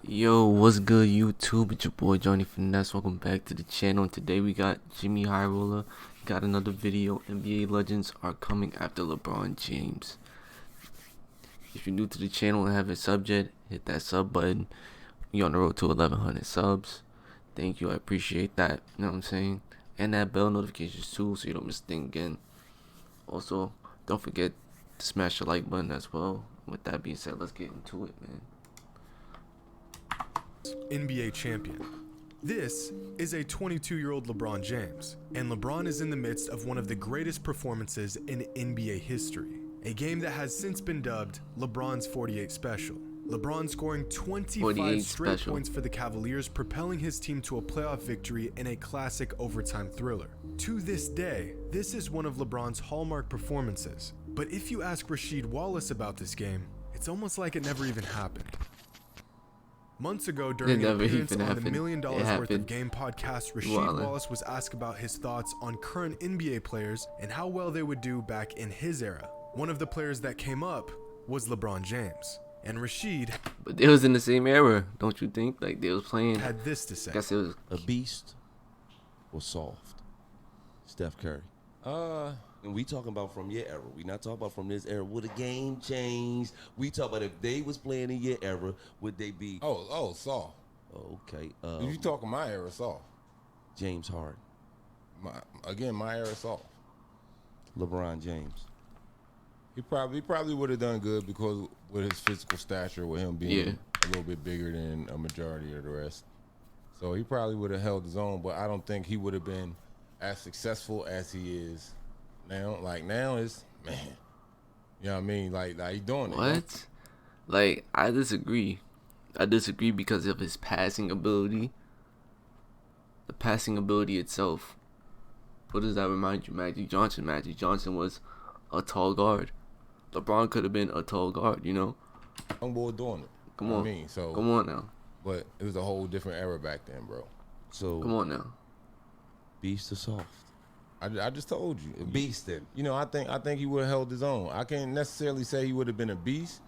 Yo, what's good YouTube? It's your boy Johnny Finesse. Welcome back to the channel. Today we got Jimmy Highroller. Got another video. NBA legends are coming after LeBron James. If you're new to the channel and haven't subbed yet, hit that sub button. We on the road to 1100 subs. Thank you, I appreciate that. You know what I'm saying? And that bell notifications too, so you don't miss a thing again. Also, don't forget to smash the like button as well. With that being said, let's get into it, man. NBA champion. This is a 22-year-old LeBron James, and LeBron is in the midst of one of the greatest performances in NBA history, a game that has since been dubbed LeBron's 48 Special. LeBron scoring 25 straight points for the Cavaliers, propelling his team to a playoff victory in a classic overtime thriller. To this day, this is one of LeBron's hallmark performances, but if you ask Rasheed Wallace about this game, it's almost like it never even happened. Months ago, during an appearance on the $1 Million Worth of Game podcast, Rasheed Wallace was asked about his thoughts on current NBA players and how well they would do back in his era. One of the players that came up was LeBron James. And Rasheed, but it was in the same era, don't you think? Like they was playing. Had this to say: guess it was a beast or soft. Steph Curry. And we talking about from your era. We not talking about from this era. Would the game change? We talk about if they was playing in your era, would they be? Oh, soft. Okay. If you talking my era, soft. James Harden. My era, soft. LeBron James. He probably would have done good because with his physical stature, with him being a little bit bigger than a majority of the rest. So he probably would have held his own, but I don't think he would have been as successful as he is now. Like now is, man, you know what I mean? Like he doing it. What? Like I disagree. I disagree because of his passing ability. The passing ability itself. What does that remind you? Magic Johnson. Magic Johnson was a tall guard. LeBron could have been a tall guard, you know. Young boy doing it. Come on. I mean, so come on now. But it was a whole different era back then, bro. So come on now. Beast or soft? I just told you. Beast then. You know, I think he would have held his own. I can't necessarily say he would have been a beast,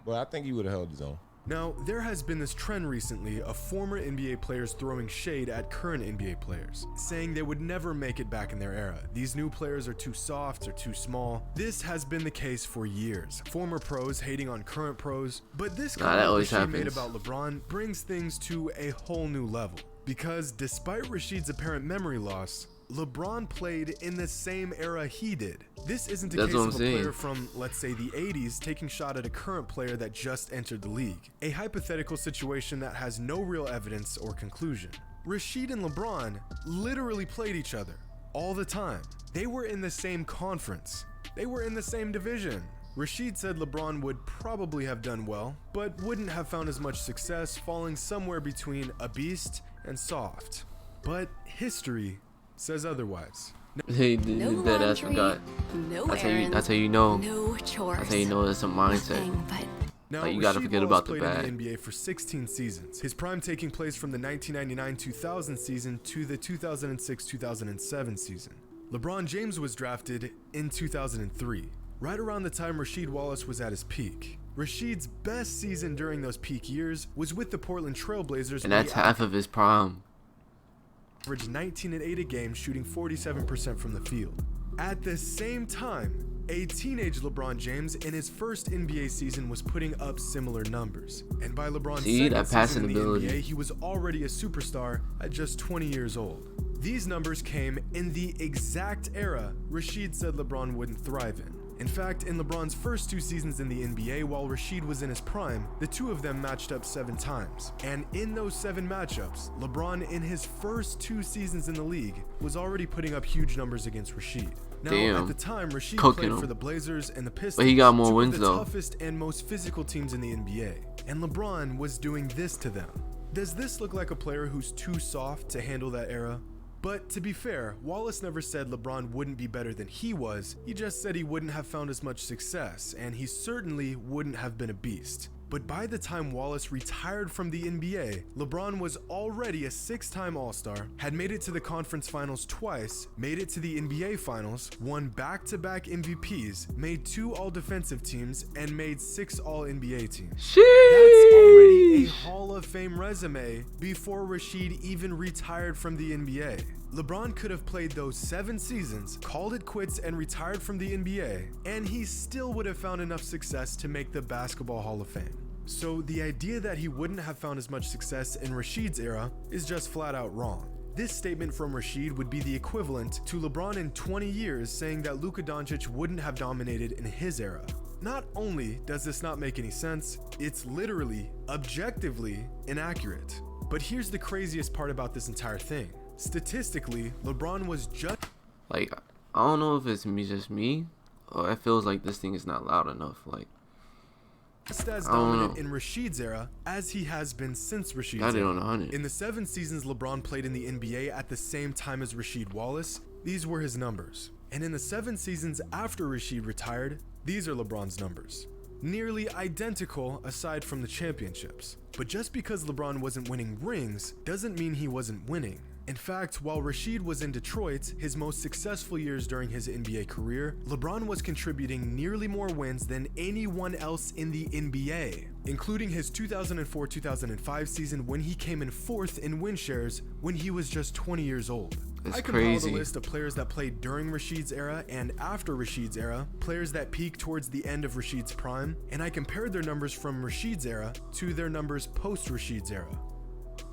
but I think he would have held his own. Now, there has been this trend recently of former NBA players throwing shade at current NBA players, saying they would never make it back in their era. These new players are too soft or too small. This has been the case for years. Former pros hating on current pros, but this comment Rasheed made about LeBron brings things to a whole new level. Because despite Rasheed's apparent memory loss, LeBron played in the same era he did. This isn't a case of a player from, let's say, the 80s taking shot at a current player that just entered the league. A hypothetical situation that has no real evidence or conclusion. Rasheed and LeBron literally played each other all the time. They were in the same conference. They were in the same division. Rasheed said LeBron would probably have done well, but wouldn't have found as much success, falling somewhere between a beast and soft. But history says otherwise. Hey, no that laundry, ass forgot. No That's errands, how you know. No chores. That's how you know there's some mindset. Now, like you gotta forget about the bad. Played in the NBA for 16 seasons. His prime taking place from the 1999-2000 season to the 2006-2007 season. LeBron James was drafted in 2003, right around the time Rasheed Wallace was at his peak. Rasheed's best season during those peak years was with the Portland Trail Blazers, and that's half of his prime. Averaged 19 and 8 a game, shooting 47% from the field. At the same time, a teenage LeBron James in his first NBA season was putting up similar numbers. And by LeBron's second season in the NBA, he was already a superstar at just 20 years old. These numbers came in the exact era Rasheed said LeBron wouldn't thrive in. In fact, in LeBron's first 2 seasons in the NBA, while Rasheed was in his prime, the two of them matched up 7 times. And in those 7 matchups, LeBron in his first 2 seasons in the league was already putting up huge numbers against Rasheed. Now, at the time, Rasheed played for the Blazers and the Pistons, but he got more wins the toughest and most physical teams in the NBA. And LeBron was doing this to them. Does this look like a player who's too soft to handle that era? But to be fair, Wallace never said LeBron wouldn't be better than he was. He just said he wouldn't have found as much success, and he certainly wouldn't have been a beast. But by the time Wallace retired from the NBA, LeBron was already a 6-time All-Star, had made it to the conference finals twice, made it to the NBA finals, won back-to-back MVPs, made 2 all-defensive teams, and made 6 all-NBA teams. Sheesh. That's already a Hall of Fame same resume before Rashid even retired from the NBA. LeBron could have played those 7 seasons, called it quits, and retired from the NBA, and he still would have found enough success to make the Basketball Hall of Fame. So the idea that he wouldn't have found as much success in Rashid's era is just flat out wrong. This statement from Rashid would be the equivalent to LeBron in 20 years saying that Luka Doncic wouldn't have dominated in his era. Not only does this not make any sense, it's literally, objectively inaccurate. But here's the craziest part about this entire thing. Statistically, LeBron was just... Like, I don't know if it's just me, or it feels like this thing is not loud enough. Like, as dominant in Rashid's era as he has been since Rashid's got it era. on 100. In the 7 seasons LeBron played in the NBA at the same time as Rasheed Wallace, these were his numbers. And in the 7 seasons after Rashid retired, these are LeBron's numbers. Nearly identical aside from the championships. But just because LeBron wasn't winning rings doesn't mean he wasn't winning. In fact, while Rashid was in Detroit, his most successful years during his NBA career, LeBron was contributing nearly more wins than anyone else in the NBA, including his 2004-2005 season when he came in 4th in win shares when he was just 20 years old. It's I compiled crazy. a list of players that played during Rashid's era and after Rashid's era, players that peaked towards the end of Rashid's prime, and I compared their numbers from Rashid's era to their numbers post Rashid's era.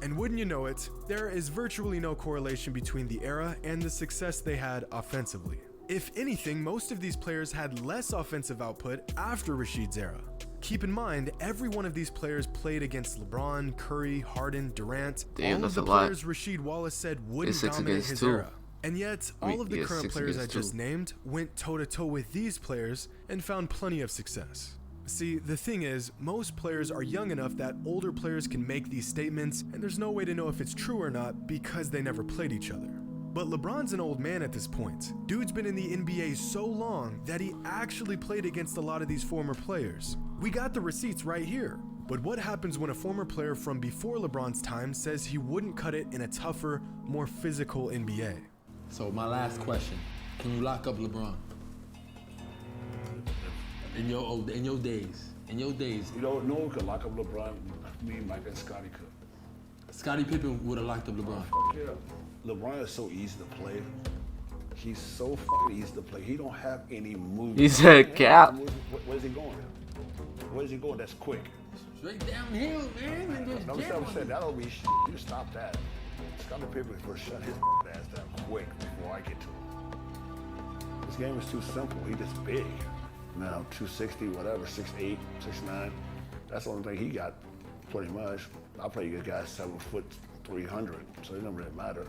And wouldn't you know it, there is virtually no correlation between the era and the success they had offensively. If anything, most of these players had less offensive output after Rashid's era. Keep in mind, every one of these players played against LeBron, Curry, Harden, Durant, Damn, all of that's the a lot. players Rashid Wallace said wouldn't It's 6 dominate against his 2. era. And yet, all of the Yeah, current 6 players I against just 2. named went toe-to-toe with these players and found plenty of success. See, the thing is, most players are young enough that older players can make these statements, and there's no way to know if it's true or not because they never played each other. But LeBron's an old man at this point. Dude's been in the NBA so long that he actually played against a lot of these former players. We got the receipts right here. But what happens when a former player from before LeBron's time says he wouldn't cut it in a tougher, more physical NBA? So my last question, can you lock up LeBron? In your days. You don't know who could lock up LeBron. Me, Mike, and Scotty could. Scottie Pippen would have locked up LeBron. Yeah. LeBron is so easy to play. He's so fucking easy to play. He don't have any moves. He said cap. Where's he going? Where's he going? That's quick. Straight downhill, man. And just No, jam I'm on saying it. that'll be shit. You stop that. Scotty Pippen for shut his ass down quick before I get to him. This game is too simple. He just big. Now 260, whatever, 6'8", 6'9". That's the only thing he got, pretty much. I play against guys 7 foot 300, so it doesn't really matter.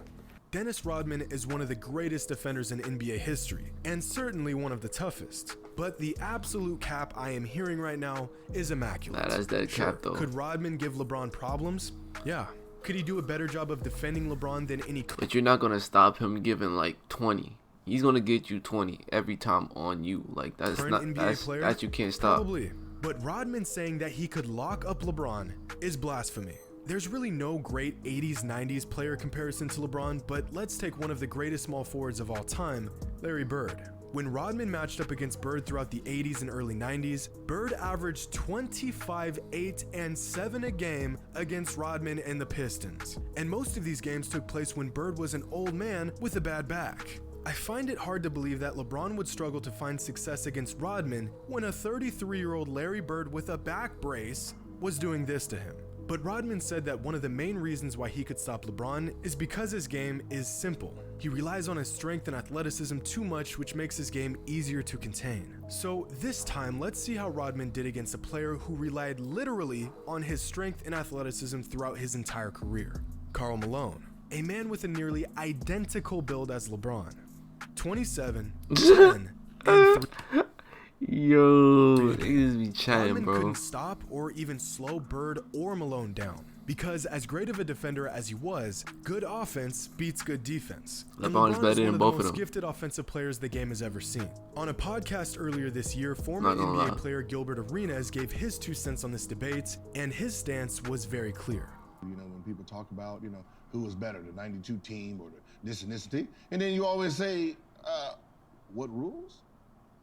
Dennis Rodman is one of the greatest defenders in NBA history, and certainly one of the toughest. But the absolute cap I am hearing right now is immaculate. Nah, that's dead cap, though. Could Rodman give LeBron problems? Yeah. Could he do a better job of defending LeBron than any... But you're not gonna stop him giving like 20. He's gonna get you 20 every time on you. Like that's current not NBA players? that you can't stop. Probably. But Rodman saying that he could lock up LeBron is blasphemy. There's really no great 80s, 90s player comparison to LeBron, but let's take one of the greatest small forwards of all time, Larry Bird. When Rodman matched up against Bird throughout the 80s and early 90s, Bird averaged 25, 8, and 7 a game against Rodman and the Pistons. And most of these games took place when Bird was an old man with a bad back. I find it hard to believe that LeBron would struggle to find success against Rodman when a 33-year-old Larry Bird with a back brace was doing this to him. But Rodman said that one of the main reasons why he could stop LeBron is because his game is simple. He relies on his strength and athleticism too much, which makes his game easier to contain. So this time, let's see how Rodman did against a player who relied literally on his strength and athleticism throughout his entire career. Karl Malone, a man with a nearly identical build as LeBron. 27, 10, and 3. Yo, niggas be chatting, Rodman bro. couldn't stop or even slow Bird or Malone down. Because as great of a defender as he was, good offense beats good defense. And LeBron is better one than of the both of most them. gifted offensive players the game has ever seen. On a podcast earlier this year, former Not gonna NBA lie. player Gilbert Arenas gave his 2 cents on this debate, and his stance was very clear. You know, when people talk about, you know, who was better, the 92 team or the this and this team, and then you always say, what rules?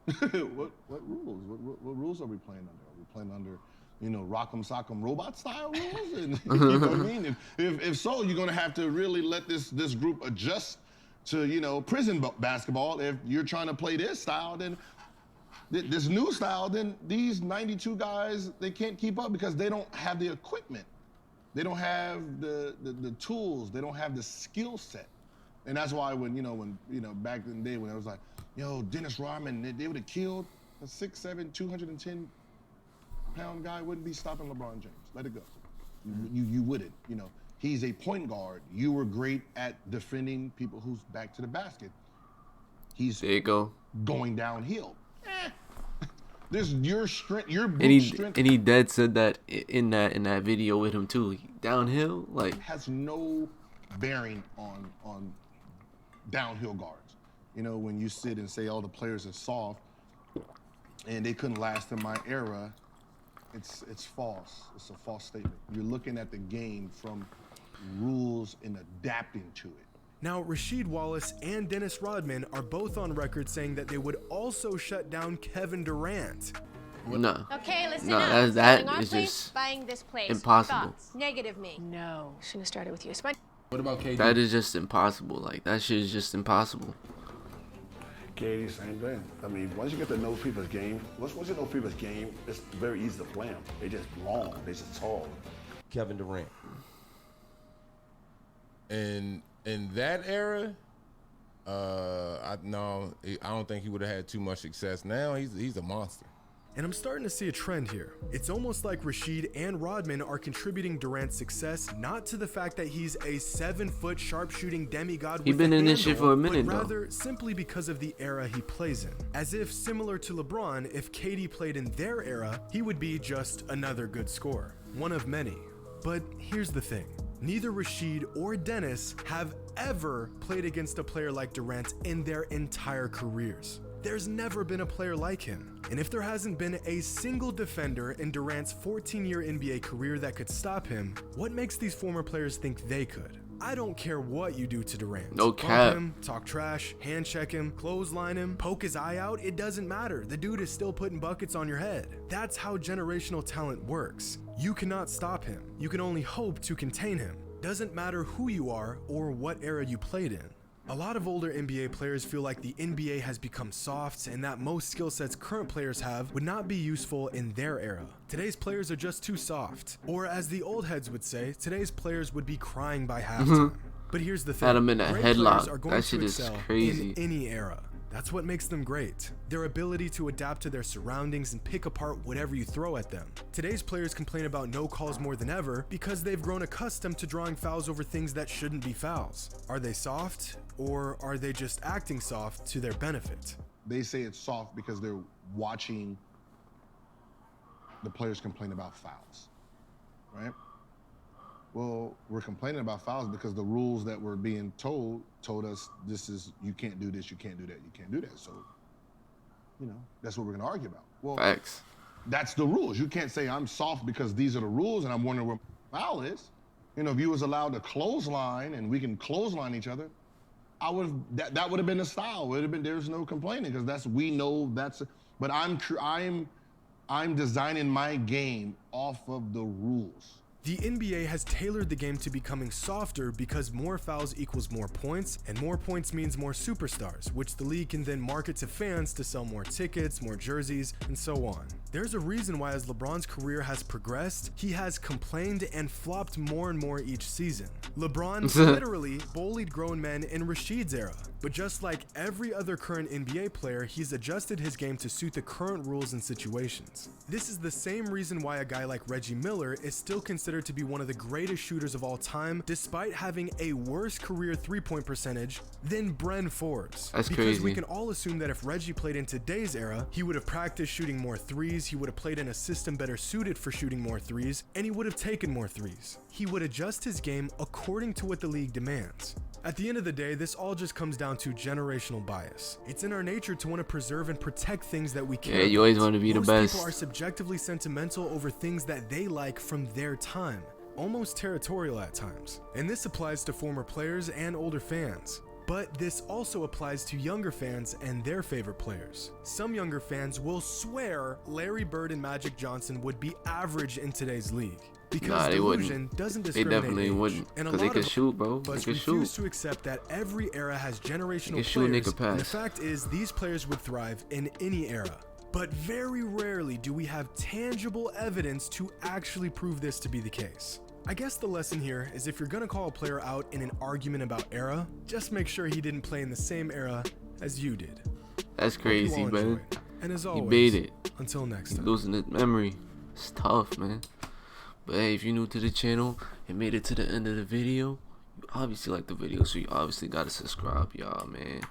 what rules? What rules are we playing under? Are we playing under, rock'em sock'em robot style rules? And you know what I mean? If so, you're gonna have to really let this group adjust to prison basketball. If you're trying to play this style, then this new style, then these 92 guys, they can't keep up because they don't have the equipment. They don't have the tools. They don't have the skill set. And that's why when back in the day when it was like, Dennis Rodman, they would have killed a 6'7", 210-pound guy wouldn't be stopping LeBron James. Let it go. You wouldn't. He's a point guard. You were great at defending people who's back to the basket. He's there you go. Going downhill. This your strength, your strength. And he dead said that in that video with him too. Downhill, like, has no bearing on downhill guards. When you sit and say all the players are soft and they couldn't last in my era, it's false. It's a false statement. You're looking at the game from rules and adapting to it. Now, Rasheed Wallace and Dennis Rodman are both on record saying that they would also shut down Kevin Durant. No. Okay, listen no, up. that Selling is place, just buying this place. impossible. Thoughts? Negative me. No. Shouldn't have started with you. What about KD? That is just impossible. Like, that shit is just impossible. KD, same thing. I mean, once you get to know people's game, once you know people's game, it's very easy to play them. They just long. They just tall. Kevin Durant. And in that era, I don't think he would have had too much success. Now he's a monster. And I'm starting to see a trend here. It's almost like Rasheed and Rodman are contributing Durant's success not to the fact that he's a 7-foot sharpshooting demigod with He's been in this shit for a minute, but though. rather simply because of the era he plays in. As if, similar to LeBron, if KD played in their era, he would be just another good scorer. One of many. But here's the thing. Neither Rasheed or Dennis have ever played against a player like Durant in their entire careers. There's never been a player like him. And if there hasn't been a single defender in Durant's 14-year NBA career that could stop him, what makes these former players think they could? I don't care what you do to Durant. No Bump cap. him, talk trash, hand check him, clothesline him, poke his eye out, it doesn't matter. The dude is still putting buckets on your head. That's how generational talent works. You cannot stop him. You can only hope to contain him. Doesn't matter who you are or what era you played in. A lot of older NBA players feel like the NBA has become soft and that most skill sets current players have would not be useful in their era. Today's players are just too soft. Or as the old heads would say, today's players would be crying by halftime. But here's the thing. Had him in a Great headlock. players are going That shit to is excel crazy. in any era. That's what makes them great. Their ability to adapt to their surroundings and pick apart whatever you throw at them. Today's players complain about no calls more than ever because they've grown accustomed to drawing fouls over things that shouldn't be fouls. Are they soft, or are they just acting soft to their benefit? They say it's soft because they're watching the players complain about fouls, right? Well, we're complaining about fouls because the rules that we're being told us this is, you can't do this, you can't do that, you can't do that. So, that's what we're gonna argue about. Well, Facts. That's the rules. You can't say I'm soft because these are the rules and I'm wondering where my foul is. If you was allowed to clothesline and we can clothesline each other, that would have been the style. Would have been, there's no complaining because but I'm designing my game off of the rules. The NBA has tailored the game to becoming softer because more fouls equals more points, and more points means more superstars, which the league can then market to fans to sell more tickets, more jerseys, and so on. There's a reason why as LeBron's career has progressed, he has complained and flopped more and more each season. LeBron literally bullied grown men in Rasheed's era. But just like every other current NBA player, he's adjusted his game to suit the current rules and situations. This is the same reason why a guy like Reggie Miller is still considered to be one of the greatest shooters of all time, despite having a worse career three-point percentage than Bren Forbes. That's because crazy. we can all assume that if Reggie played in today's era, he would have practiced shooting more threes, he would have played in a system better suited for shooting more threes, and he would have taken more threes. He would adjust his game according to what the league demands. At the end of the day, this all just comes down to generational bias. It's in our nature to want to preserve and protect things that we care Yeah, you always want to be the Most best. people are subjectively sentimental over things that they like from their time, almost territorial at times. And this applies to former players and older fans. But this also applies to younger fans and their favorite players. Some younger fans will swear Larry Bird and Magic Johnson would be average in today's league. Because they delusion wouldn't. doesn't They discriminate definitely age. wouldn't. And a Because they lot could of shoot, bro. They but could refuse shoot. to accept that every era has generational They shoot, and they players. could And the pass. fact is, these players would thrive in any era. But very rarely do we have tangible evidence to actually prove this to be the case. I guess the lesson here is if you're gonna call a player out in an argument about era, just make sure he didn't play in the same era as you did. That's Hope you crazy, all man. enjoyed. And as He always, made it. until next time. Losing his memory. It's tough, man. But hey, if you're new to the channel and made it to the end of the video, you obviously like the video, so you obviously gotta subscribe, y'all, man.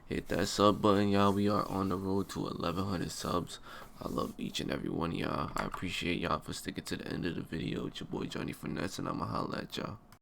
Hit that sub button, y'all. We are on the road to 1,100 subs. I love each and every one of y'all. I appreciate y'all for sticking to the end of the video. It's your boy Johnny Finesse, and I'ma holla at y'all.